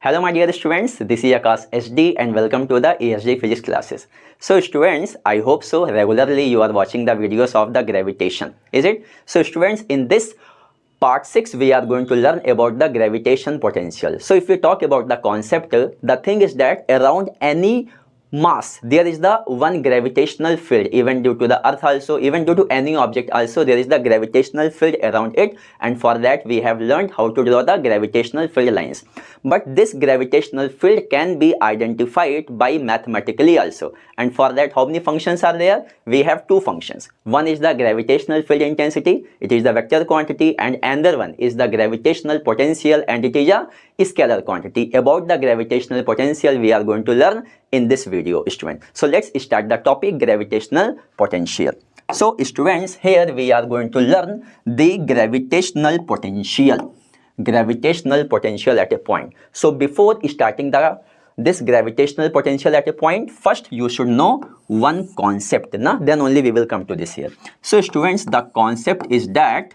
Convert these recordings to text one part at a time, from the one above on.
Hello my dear students, this is Akash SD and welcome to the ESG physics classes. So students, I hope so regularly you are watching the videos of the gravitation, is it? So students, in this part 6 we are going to learn about the gravitation potential. So if we talk about the concept, the thing is that around any mass there is the one gravitational field, even due to the earth also, even due to any object also, there is the gravitational field around it, and for that we have learned how to draw the gravitational field lines. But this gravitational field can be identified by mathematically also, and for that how many functions are there? We have two functions. One is the gravitational field intensity, it is the vector quantity, and another one is the gravitational potential, and it is a scalar quantity. About the gravitational potential we are going to learn in this video, student. So let's start the topic, gravitational potential. So students, here we are going to learn the gravitational potential at a point. So before starting this gravitational potential at a point, first you should know one concept, then only we will come to this here. So students, the concept is that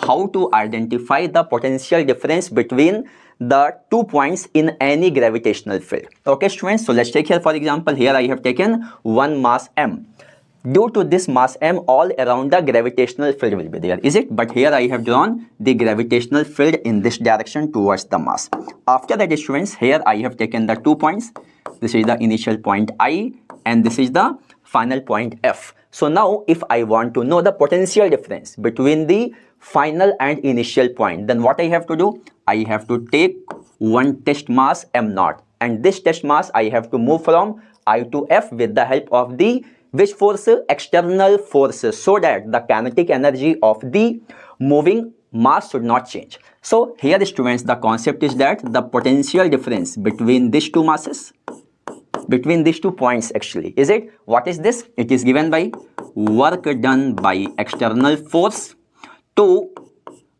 how to identify the potential difference between the 2 points in any gravitational field. Okay students, so let's take here, for example, here I have taken one mass m. Due to this mass m, all around the gravitational field will be there, is it? But here I have drawn the gravitational field in this direction towards the mass. After that students, here I have taken the 2 points. This is the initial point I and this is the final point F. So now if I want to know the potential difference between the final and initial point, then what I have to do? I have to take one test mass m0, and this test mass I have to move from I to F with the help of the which force? External forces, so that the kinetic energy of the moving mass should not change. So here students, the concept is that the potential difference between these two masses, between these 2 points actually, is it? What is this? It is given by work done by external force to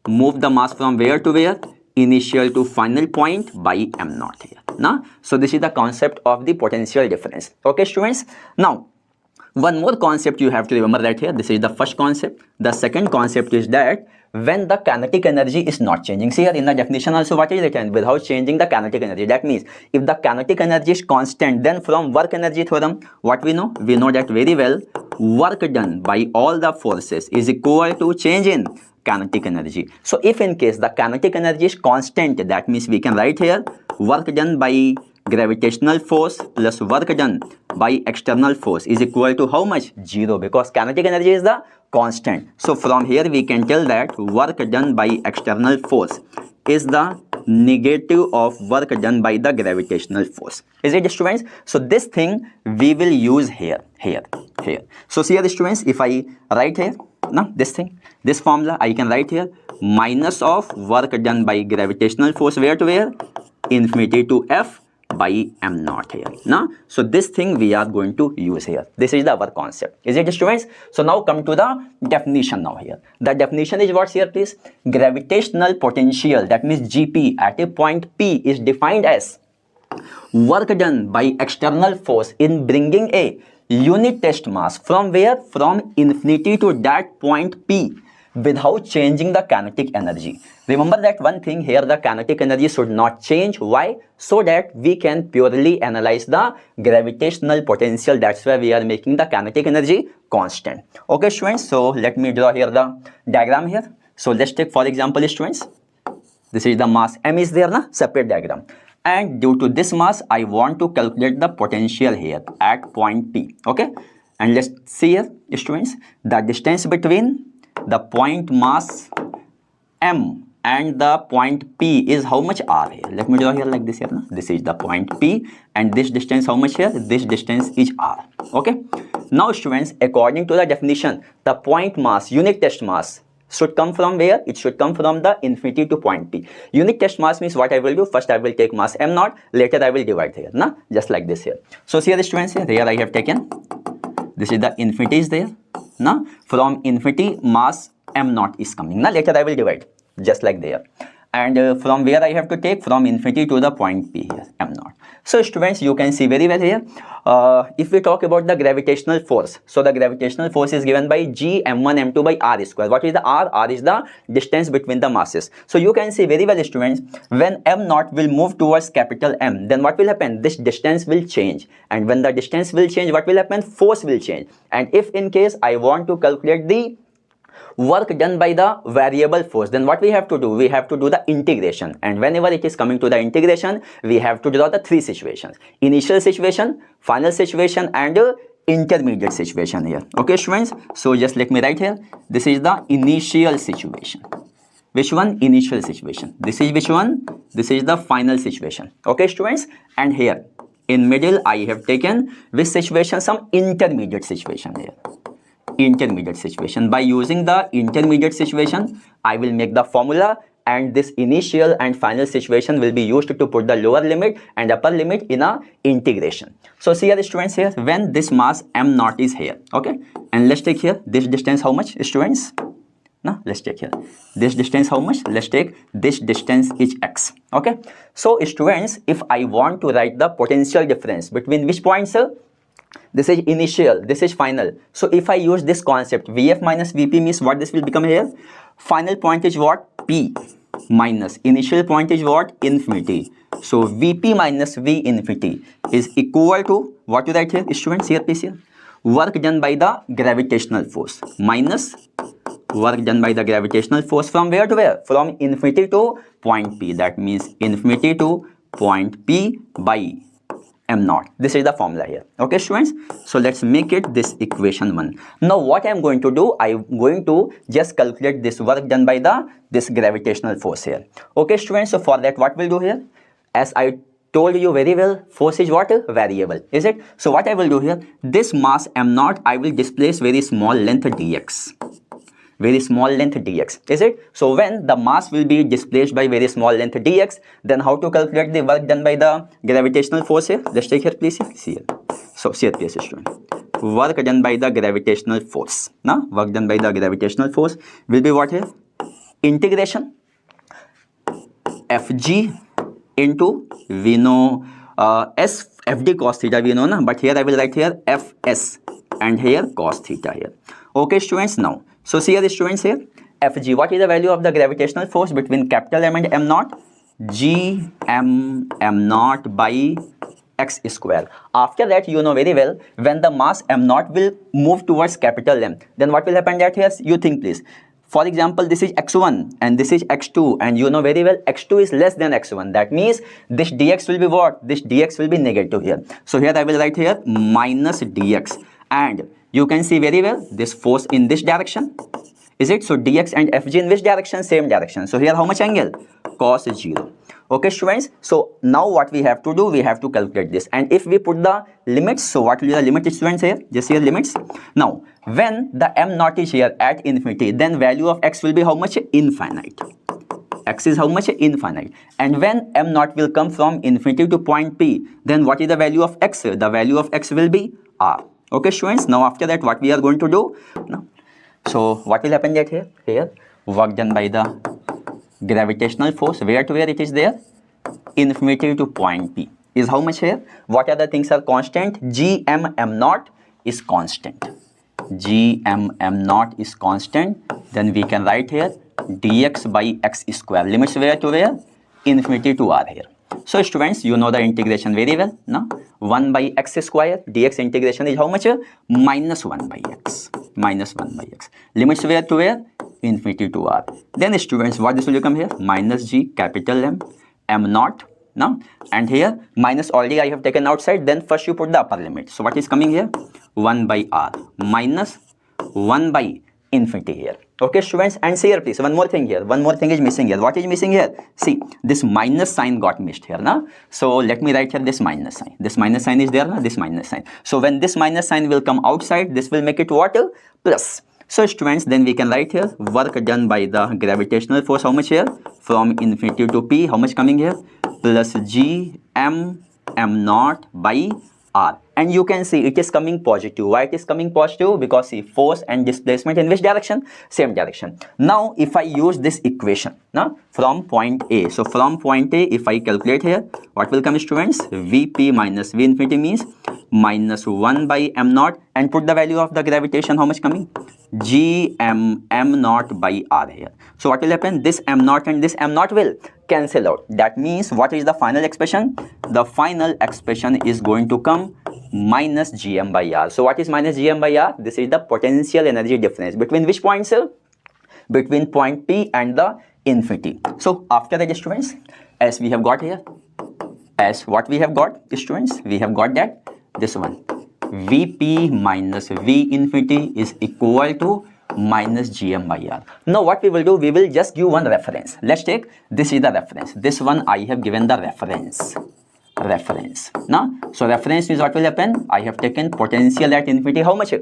move the mass from where to where? Initial to final point by m0 here. So this is the concept of the potential difference. Okay students, now one more concept you have to remember right here. This is the first concept. The second concept is that when the kinetic energy is not changing. See here in the definition also what is written? Without changing the kinetic energy. That means if the kinetic energy is constant, then from work energy theorem, what we know? We know that very well. Work done by all the forces is equal to change in kinetic energy. So if in case the kinetic energy is constant, that means we can write here work done by gravitational force plus work done by external force is equal to how much? 0, because kinetic energy is the constant. So from here we can tell that work done by external force is the negative of work done by the gravitational force. Is it students? So this thing we will use here. So see here students, if I write here, this thing, this formula I can write here, minus of work done by gravitational force where to where? Infinity to F by m0 here. So this thing we are going to use here. This is our concept. Is it students? So now come to the definition now here. The definition is what's here please? Gravitational potential, that means GP at a point P is defined as work done by external force in bringing a unit test mass from where? From infinity to that point P without changing the kinetic energy. Remember that one thing here, the kinetic energy should not change. Why? So that we can purely analyze the gravitational potential. That's why we are making the kinetic energy constant. Okay students, so let me draw here the diagram here. So let's take for example students, this is the mass m is there, separate diagram, and due to this mass I want to calculate the potential here at point P. Okay, and let's see here students, the distance between the point mass m and the point P is how much r here. Let me draw here like this here. This is the point P and this distance how much here? This distance is r. Okay. Now students, according to the definition, the point mass, unit test mass should come from where? It should come from the infinity to point P. Unit test mass means what I will do? First I will take mass m0, later I will divide here. Just like this here. So see here students, here I have taken, this is the infinity is there. From infinity mass m0 is coming. Later I will divide just like there. and from where I have to take? From infinity to the point P here, m naught. So students, you can see very well here, if we talk about the gravitational force, so the gravitational force is given by G m1 m2 by r square. What is the r? R is the distance between the masses. So you can see very well students, when m naught will move towards capital M, then what will happen? This distance will change, and when the distance will change, what will happen? Force will change. And if in case I want to calculate the work done by the variable force, then what we have to do? We have to do the integration, and whenever it is coming to the integration, we have to draw the three situations: initial situation, final situation, and intermediate situation here. Okay students, so just let me write here, this is the initial situation. Which one? Initial situation. This is which one? This is the final situation. Okay students, and here in middle I have taken which situation? Some intermediate situation here. Intermediate situation. By using the intermediate situation, I will make the formula, and this initial and final situation will be used to put the lower limit and upper limit in a integration. So see here students, here when this mass m naught is here, okay, and let's take here this distance, how much students? Now let's take here this distance, how much? Let's take this distance is x. Okay, so students, if I want to write the potential difference between which points, this is initial, this is final. So if I use this concept, Vf minus Vp means what this will become here? Final point is what? P minus initial point is what? Infinity. So Vp minus V infinity is equal to what you write here students? Here please, here work done by the gravitational force minus work done by the gravitational force from where to where? From infinity to point P. That means infinity to point P by m naught. This is the formula here. Okay students, so let's make it this equation 1. Now what I am going to do, I am going to just calculate this work done by this gravitational force here. Okay students, so for that what we'll do here, as I told you very well, force is what? Variable, is it? So what I will do here, this mass m naught I will displace very small length dx. Very small length dx, is it? So when the mass will be displaced by very small length dx, then how to calculate the work done by the gravitational force here? Let's take here please, see here. So see here please student, work done by the gravitational force. Now work done by the gravitational force will be what here? Integration Fg into, we know s Fd cos theta we know, but here I will write here Fs and here cos theta here. Okay students, now so see here students, here Fg, what is the value of the gravitational force between capital M and m naught? G m naught by x square. After that, you know very well, when the mass m naught will move towards capital M, then what will happen that here? You think please. For example, this is x1 and this is x2, and you know very well x2 is less than x1. That means this dx will be what? This dx will be negative here. So here I will write here minus dx, and you can see very well this force in this direction, is it? So dx and fg in which direction? Same direction. So here how much angle? Cos 0. Okay students, so now what we have to do, we have to calculate this, and if we put the limits, so what will be the limit students here? Just here limits. Now when the m naught is here at infinity, then value of x will be how much? Infinite. X is how much? Infinite. And when m naught will come from infinity to point P, then what is the value of x? The value of x will be r. Okay students, now after that what we are going to do now? So what will happen that here work done by the gravitational force, where to where it is there? Infinity to point P is how much here? What are the things are constant? G m naught is constant. G m naught is constant. Then we can write here dx by x square. Limits where to where? Infinity to r here. So students, you know the integration very well. Now 1 by x square, dx integration is how much? Minus 1 by x. Minus 1 by x. Limits where to where? Infinity to r. Then students, what this will become here? Minus g capital M naught. Now, and here minus already I have taken outside. Then first you put the upper limit. So what is coming here? 1 by r minus 1 by infinity here. Okay students, and see here please, one more thing here. One more thing is missing here. What is missing here? See, this minus sign got missed here now. So let me write here this minus sign. This minus sign is there now, this minus sign. So when this minus sign will come outside, this will make it what? Plus. So students, then we can write here work done by the gravitational force, how much here? From infinity to P, how much coming here? Plus G m naught by r, and you can see it is coming positive. Why it is coming positive? Because see, force and displacement in which direction? Same direction. Now if I use this equation now from point A, so from point A if I calculate here, what will come, students? Vp minus V infinity means minus 1 by m naught, and put the value of the gravitation, how much coming? m naught by r here. So what will happen? This m naught and this m naught will cancel out. That means what is the final expression? The final expression is going to come minus gm by r. So what is minus gm by r? This is the potential energy difference between which points, sir? Between point P and the infinity. So after that, students, as we have got here, as what we have got, students, we have got that this one, Vp minus V infinity is equal to minus gm by r. Now what we will do, we will just give one reference. Let's take, this is the reference. This one I have given the reference. Now, so reference means what will happen? I have taken potential at infinity, how much?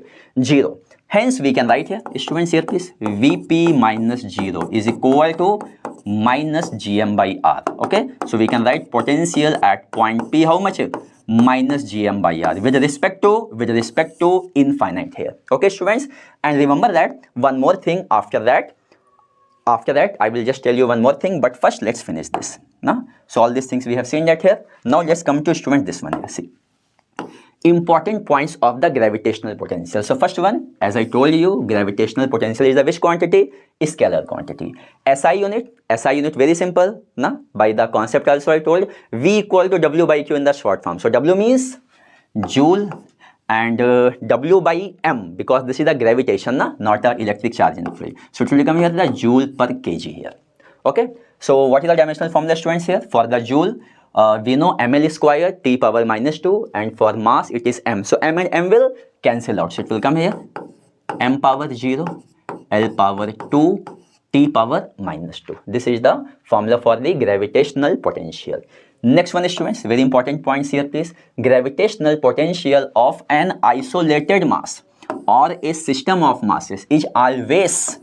0. Hence we can write here, students, here please, Vp minus 0 is equal to minus gm by r. Okay, so we can write potential at point P, how much? Minus gm by r with respect to infinite here. Okay, students, and remember that one more thing after that I will just tell you one more thing, but first let's finish this now. So all these things we have seen that here. Now let's come to, student, this one here. See, important points of the gravitational potential. So first one, as I told you, gravitational potential is the which quantity? Scalar quantity. SI unit very simple, na? By the concept also I told, V equal to W by Q in the short form. So W means Joule, and W by M, because this is the gravitation, na? Not the electric charge in the fluid. So it will become here the Joule per kg here. Okay, so what is the dimensional formula, students, here? For the Joule, we know ml square T power minus 2, and for mass it is m. So m and m will cancel out. So it will come here m power 0, L power 2, T power minus 2. This is the formula for the gravitational potential. Next one, students, very important points here please. Gravitational potential of an isolated mass or a system of masses is always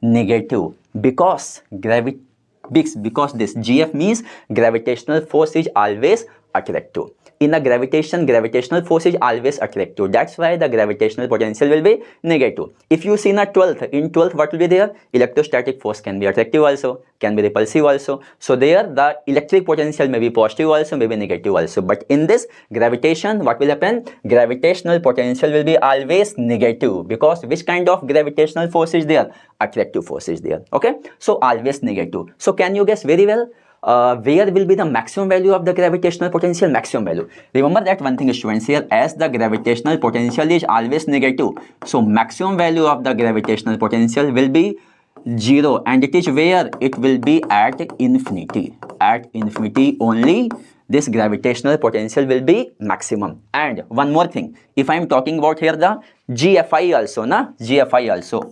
negative, because this GF means gravitational force is always attractive. In a gravitational force is always attractive. That's why the gravitational potential will be negative. If you see in 12th, what will be there? Electrostatic force can be attractive also, can be repulsive also. So there the electric potential may be positive also, may be negative also. But in this gravitation, what will happen? Gravitational potential will be always negative, because which kind of gravitational force is there? Attractive force is there. Okay, so always negative. So can you guess very well? Where will be the maximum value of the gravitational potential? Maximum value. Remember that one thing, students, here, as the gravitational potential is always negative, so maximum value of the gravitational potential will be 0, and it is where? It will be at infinity. At infinity only this gravitational potential will be maximum. And one more thing, if I am talking about here the GFI also, na? GFI also,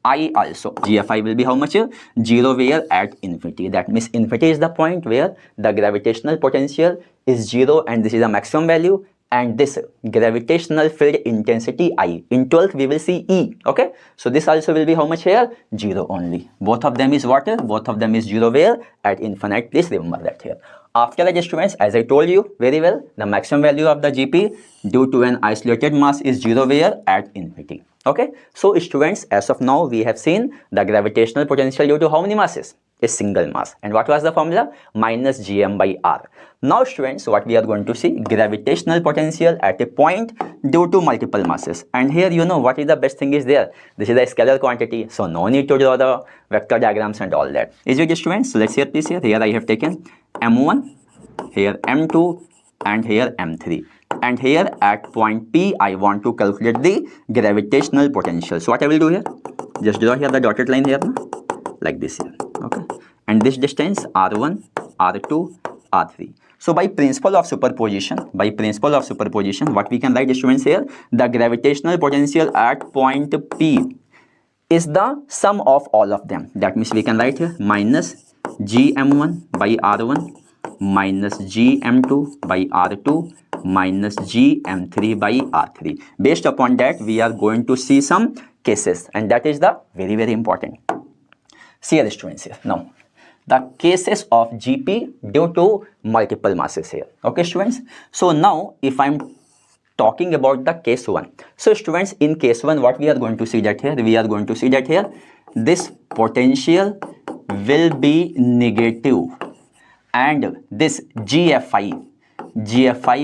I also, GFI will be how much? 0 where? At infinity. That means infinity is the point where the gravitational potential is 0, and this is the maximum value, and this gravitational field intensity I. In 12th we will see E. Okay, so this also will be how much here? 0 only. Both of them is what? Both of them is 0 where? At infinite. Please remember that here. After that, students, as I told you very well, the maximum value of the GP due to an isolated mass is 0 where? At infinity. Okay, so students, as of now we have seen the gravitational potential due to how many masses? A single mass. And what was the formula? Minus gm by r. Now students, what we are going to see? Gravitational potential at a point due to multiple masses. And here you know what is the best thing is there? This is the scalar quantity, so no need to draw the vector diagrams and all that. Is it, students? So let's see please here. Here I have taken m1, here m2, and here m3. And here at point P, I want to calculate the gravitational potential. So what I will do here? Just draw here the dotted line here, like this here. Okay. And this distance R1, R2, R3. So by principle of superposition, what we can write, students, here? The gravitational potential at point P is the sum of all of them. That means we can write here minus Gm1 by R1 minus Gm2 by R2 minus Gm3 by R3. Based upon that, we are going to see some cases, and that is the very, very important. See here, students, here. Now, the cases of GP due to multiple masses here. Okay, students. So now if I'm talking about the case 1. So students, in case 1, what we are going to see that here? We are going to see that here, this potential will be negative and this GFI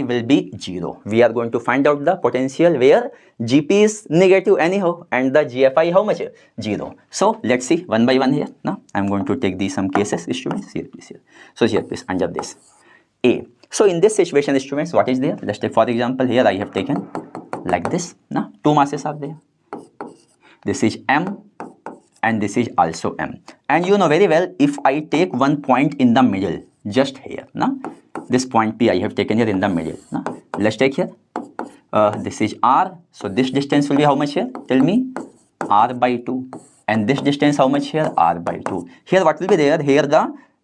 will be 0. We are going to find out the potential where GP is negative anyhow and the GFI how much? 0. So let's see one by one here. Now I'm going to take these some cases, students. Here please, here. So here please, under this A. So in this situation, students, what is there? Let's take for example here I have taken like this. Now two masses are there. This is M and this is also M. And you know very well, if I take one point in the middle, just here, now this point P I have taken here in the middle. Now let's take here. This is R. So this distance will be how much here? Tell me. R by 2. And this distance how much here? R by 2. Here what will be there? Here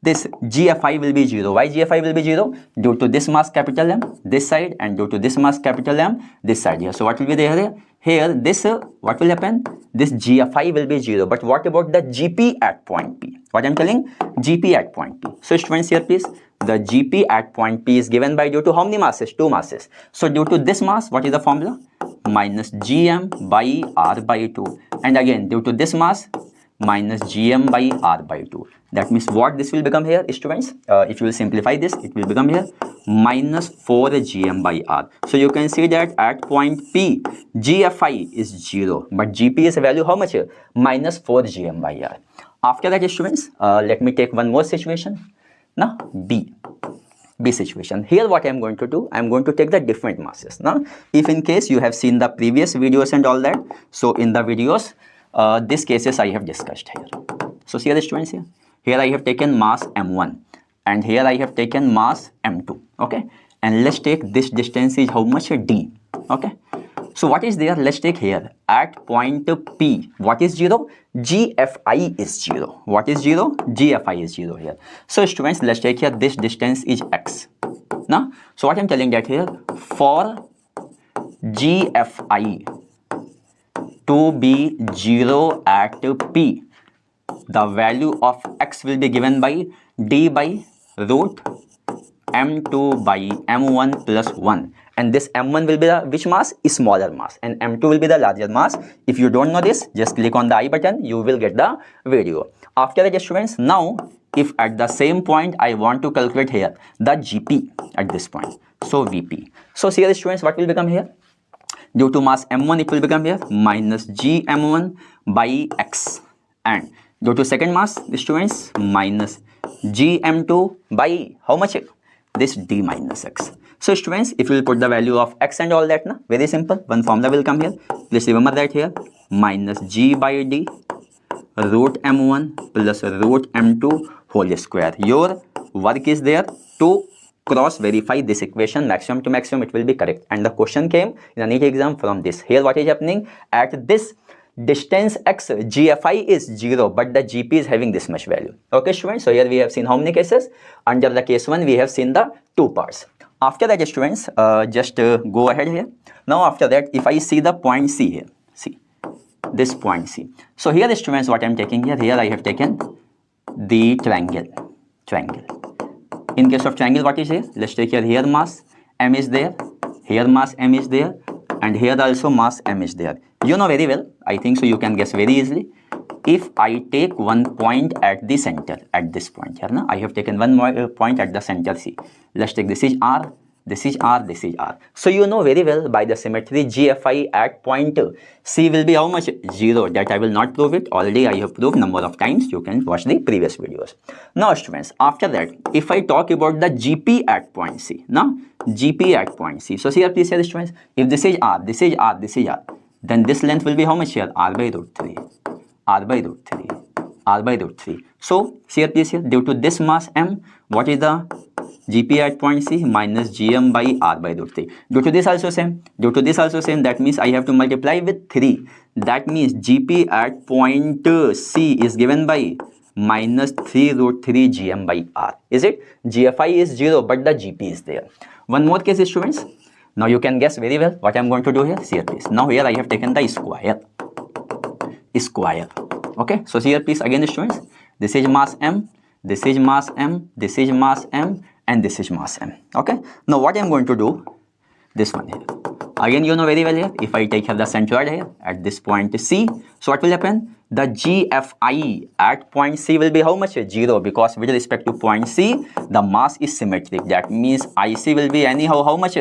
this GFI will be 0. Why GFI will be 0? Due to this mass capital M this side and due to this mass capital M this side here. So what will be there? Here this what will happen? This GFI will be 0. But what about the GP at point P? What I'm telling? GP at point P. So students here please, the GP at point P is given by due to how many masses? 2 masses. So due to this mass, what is the formula? Minus GM by R by 2. And again due to this mass, minus GM by R by 2. That means what this will become here, students? If you will simplify this, it will become here minus 4 GM by R. So you can see that at point P, GFI is 0, but GP is a value how much here? Minus 4 GM by R. After that, students, let me take one more situation. Now B situation. Here what I am going to do, I am going to take the different masses. Now if in case you have seen the previous videos and all that, so in the videos, these cases I have discussed here. So see the students here. Here I have taken mass M1 and here I have taken mass M2. Okay. And let's take this distance is how much? D. Okay. So what is there? Let's take here at point P. What is 0? GFI is 0. What is 0? GFI is 0 here. So students, let's take here this distance is X. Now, so what I'm telling that here, for GFI to be 0 at P, the value of X will be given by D by root M2 by M1 plus 1. And this M1 will be the which mass? Smaller mass. And M2 will be the larger mass. If you don't know this, just click on the I button. You will get the video. After that, students, now if at the same point I want to calculate here the GP at this point. So VP. So see the students, what will become here? Due to mass M1, it will become here minus GM1 by X. And due to second mass, the students, minus GM2 by how much? This D minus X. So students, if you will put the value of X and all that, na, very simple, one formula will come here. Please remember that here, minus G by D root M1 plus root M2 whole square. Your work is there to cross verify this equation maximum to maximum, it will be correct. And the question came in a NEET exam from this. Here what is happening? At this distance X, GFI is 0, but the GP is having this much value. Okay students, so here we have seen how many cases? Under the case 1, we have seen the 2 parts. After that, students, just go ahead here. Now after that, if I see the point C here, see this point C. So here, students, what I am taking here, I have taken the triangle. In case of triangle, what is here? Let's take here mass M is there, here mass M is there, and here also mass M is there. You know very well, I think so you can guess very easily. If I take one point at the center, at this point here, na, I have taken one more point at the center C. Let's take this is R, this is R, this is R. So you know very well by the symmetry GFI at point C will be how much? 0. That I will not prove it. Already I have proved number of times. You can watch the previous videos. Now students, after that, if I talk about the GP at point C, now GP at point C. So here please here students, if this is R, this is R, this is R, then this length will be how much here? R by root 3. R by root 3, R by root 3. So here please here, due to this mass M, what is the GP at point C? Minus GM by R by root 3. Due to this also same, that means I have to multiply with 3. That means GP at point C is given by minus 3 root 3 GM by R. Is it? GFI is 0, but the GP is there. One more case, students. Now you can guess very well what I am going to do here. See here please. Now here I have taken the square. Okay, so here please again students, this is mass M, this is mass m, this is mass m, and this is mass m. Okay, now what I'm going to do, this one here, again you know very well here, if I take here the centroid here at this point C, so what will happen? The GFI at point C will be how much? 0, because with respect to point C, the mass is symmetric. That means IC will be anyhow how much?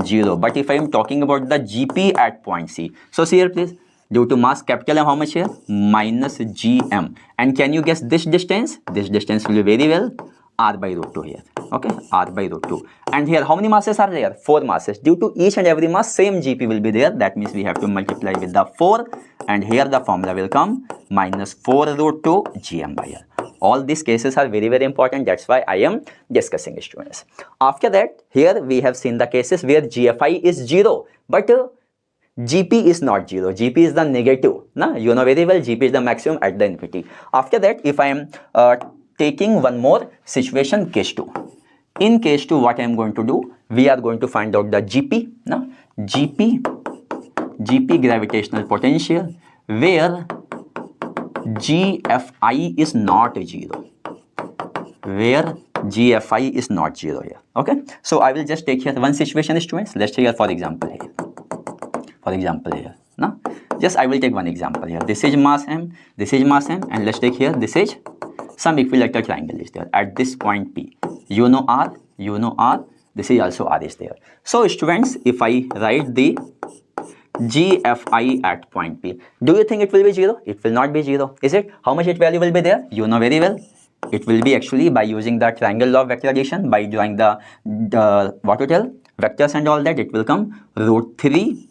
0. But if I am talking about the GP at point C, so see here please, due to mass capital M, how much here? Minus GM. And can you guess this distance? This distance will be very well R by root 2 here. Okay, R by root 2. And here how many masses are there? 4 masses. Due to each and every mass, same GP will be there. That means we have to multiply with the 4. And here the formula will come minus 4 root 2 GM by R. All these cases are very, very important. That's why I am discussing, students. After that, here we have seen the cases where GFI is 0. But GP is not 0. GP is the negative. Nah? You know very well GP is the maximum at the infinity. After that, if I am taking one more situation, case 2. In case 2, what I am going to do, we are going to find out the GP. Nah? GP gravitational potential, where GFI is not 0. Where GFI is not 0 here. Okay. So I will just take here one situation, students. Let's take here for example here. For example here. No? Just I will take one example here. This is mass M. This is mass M. And let's take here. This is some equilateral triangle is there at this point P. You know R. You know R. This is also R is there. So students, if I write the GFI at point P, do you think it will be 0? It will not be 0. Is it? How much its value will be there? You know very well. It will be actually by using the triangle law of vector addition, by drawing the what to tell, vectors and all that, it will come root 3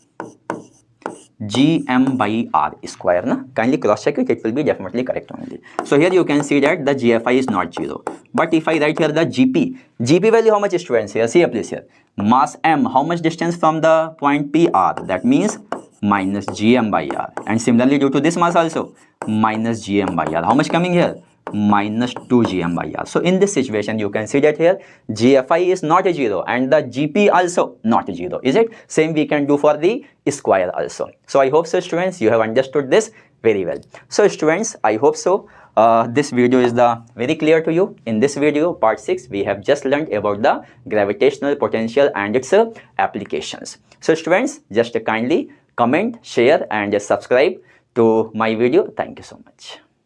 GM by R square. Na? Kindly cross check it, it will be definitely correct only. So here you can see that the GFI is not 0. But if I write here the GP value, how much is, students? Here, see here please here. Mass M, how much distance from the point P? R. That means minus GM by R. And similarly due to this mass also, minus GM by R. How much coming here? Minus 2 GM by R. So in this situation, you can see that here GFI is not a 0 and the GP also not a 0. Is it? Same we can do for the square also. So I hope so, students, you have understood this very well. So students, I hope so. This video is very clear to you. In this video, part 6, we have just learned about the gravitational potential and its applications. So students, just kindly comment, share and subscribe to my video. Thank you so much.